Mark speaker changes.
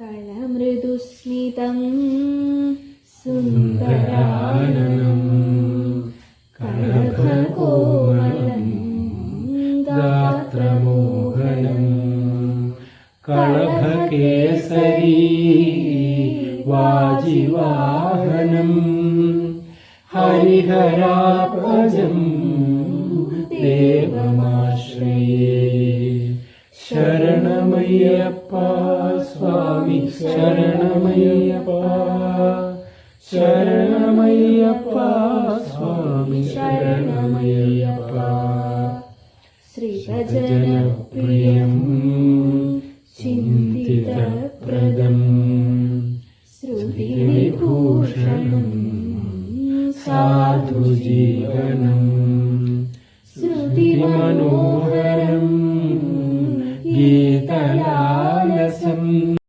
Speaker 1: കലമൃദുസ്മിതം സുന്ദരാനനം കളഭകോമളം ഗാത്രമോഹനം
Speaker 2: കളഭകേസരീ വാജിവാഹനം ഹരിഹരാത്മജം ദേവമാശ്രയേ. ശരണമയ്യപ്പ സ്വാമി ശരണമയ്യപ്പ, ശരണമയ്യപ്പ സ്വാമി ശരണമയ്യപ്പ.
Speaker 1: ശ്രീഭജനപ്രിയം ചിന്തിത